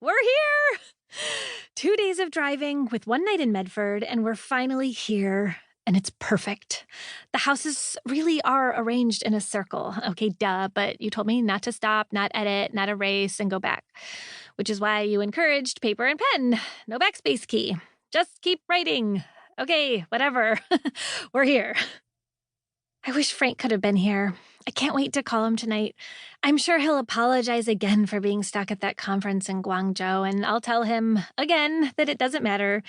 We're here! 2 days of driving with 1 night in Medford, and we're finally here, and it's perfect. The houses really are arranged in a circle. Okay, duh, but you told me not to stop, not edit, not erase, and go back, which is why you encouraged paper and pen. No backspace key. Just keep writing. Okay, whatever. We're here. I wish Frank could have been here. I can't wait to call him tonight. I'm sure he'll apologize again for being stuck at that conference in Guangzhou, and I'll tell him again that it doesn't matter.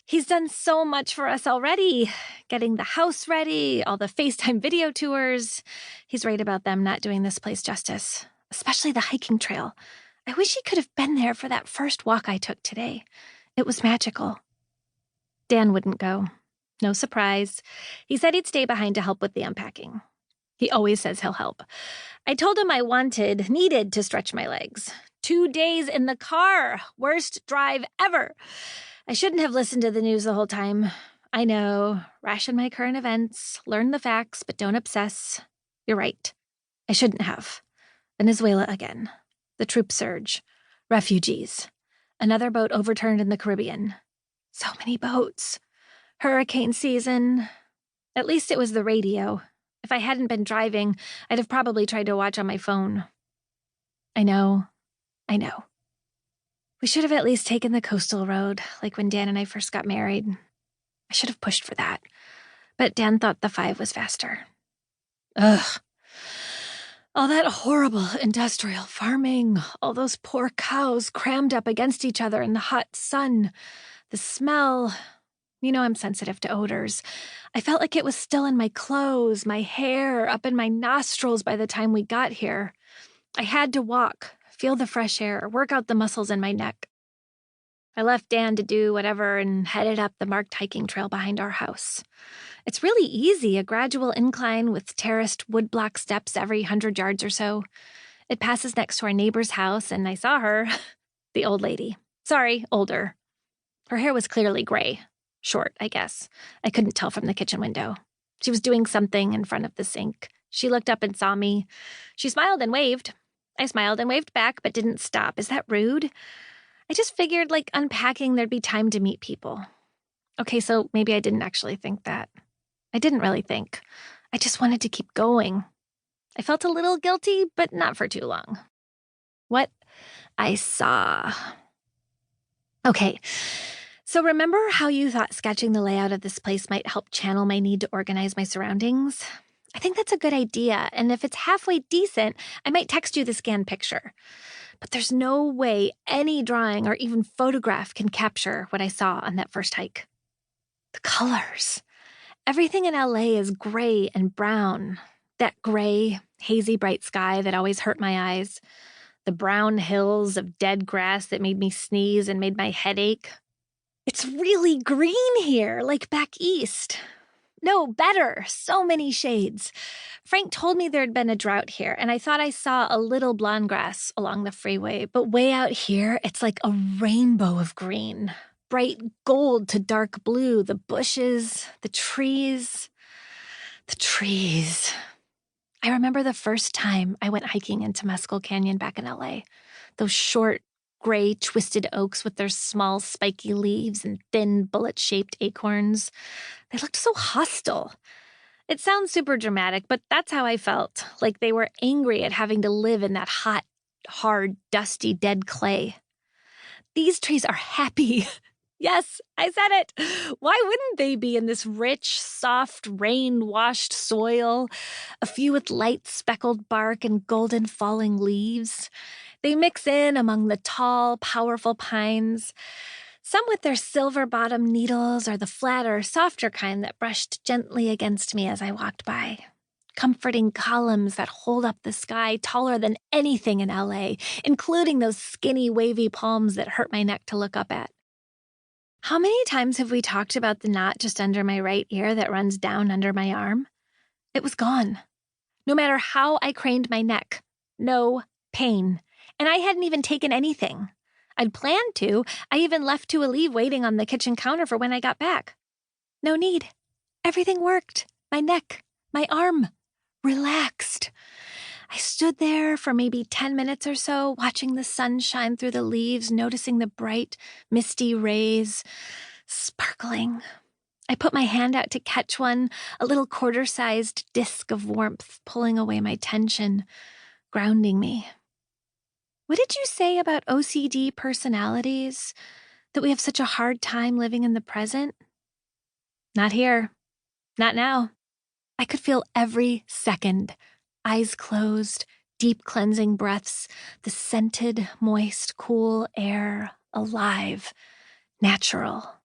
He's done so much for us already. Getting the house ready, all the FaceTime video tours. He's right about them not doing this place justice, especially the hiking trail. I wish he could have been there for that first walk I took today. It was magical. Dan wouldn't go. No surprise. He said he'd stay behind to help with the unpacking. He always says he'll help. I told him I needed to stretch my legs. 2 days in the car. Worst drive ever. I shouldn't have listened to the news the whole time. I know. Ration my current events. Learn the facts, but don't obsess. You're right. I shouldn't have. Venezuela again. The troop surge. Refugees. Another boat overturned in the Caribbean. So many boats. Hurricane season. At least it was the radio. If I hadn't been driving, I'd have probably tried to watch on my phone. I know. We should have at least taken the coastal road, like when Dan and I first got married. I should have pushed for that. But Dan thought the 5 was faster. Ugh. All that horrible industrial farming, all those poor cows crammed up against each other in the hot sun, the smell. You know I'm sensitive to odors. I felt like it was still in my clothes, my hair, up in my nostrils by the time we got here. I had to walk, feel the fresh air, work out the muscles in my neck. I left Dan to do whatever and headed up the marked hiking trail behind our house. It's really easy, a gradual incline with terraced woodblock steps every 100 yards or so. It passes next to our neighbor's house, and I saw her, the old lady. Sorry, older. Her hair was clearly gray. Short, I guess. I couldn't tell from the kitchen window. She was doing something in front of the sink. She looked up and saw me. She smiled and waved. I smiled and waved back, but didn't stop. Is that rude? I just figured, like unpacking, there'd be time to meet people. Okay, so maybe I didn't actually think that. I didn't really think. I just wanted to keep going. I felt a little guilty, but not for too long. What I saw. Okay. So remember how you thought sketching the layout of this place might help channel my need to organize my surroundings? I think that's a good idea, and if it's halfway decent, I might text you the scanned picture. But there's no way any drawing or even photograph can capture what I saw on that first hike. The colors. Everything in LA is gray and brown. That gray, hazy bright sky that always hurt my eyes. The brown hills of dead grass that made me sneeze and made my head ache. It's really green here, like back east. No, better. So many shades. Frank told me there'd been a drought here, and I thought I saw a little blonde grass along the freeway, but way out here, it's like a rainbow of green. Bright gold to dark blue, the bushes, the trees. The trees. I remember the first time I went hiking into Mescal Canyon back in LA. Those short, gray, twisted oaks with their small, spiky leaves and thin, bullet-shaped acorns. They looked so hostile. It sounds super dramatic, but that's how I felt, like they were angry at having to live in that hot, hard, dusty, dead clay. These trees are happy. Yes, I said it. Why wouldn't they be in this rich, soft, rain-washed soil? A few with light speckled bark and golden falling leaves. They mix in among the tall, powerful pines, some with their silver-bottom needles or the flatter, softer kind that brushed gently against me as I walked by. Comforting columns that hold up the sky taller than anything in LA, including those skinny, wavy palms that hurt my neck to look up at. How many times have we talked about the knot just under my right ear that runs down under my arm? It was gone. No matter how I craned my neck. No pain. And I hadn't even taken anything. I'd planned to. I even left to leave waiting on the kitchen counter for when I got back. No need. Everything worked. My neck, my arm, relaxed. I stood there for maybe 10 minutes or so, watching the sun shine through the leaves, noticing the bright, misty rays sparkling. I put my hand out to catch one, a little quarter-sized disc of warmth pulling away my tension, grounding me. What did you say about OCD personalities? That we have such a hard time living in the present? Not here. Not now. I could feel every second. Eyes closed, deep cleansing breaths, the scented, moist, cool air, alive, natural.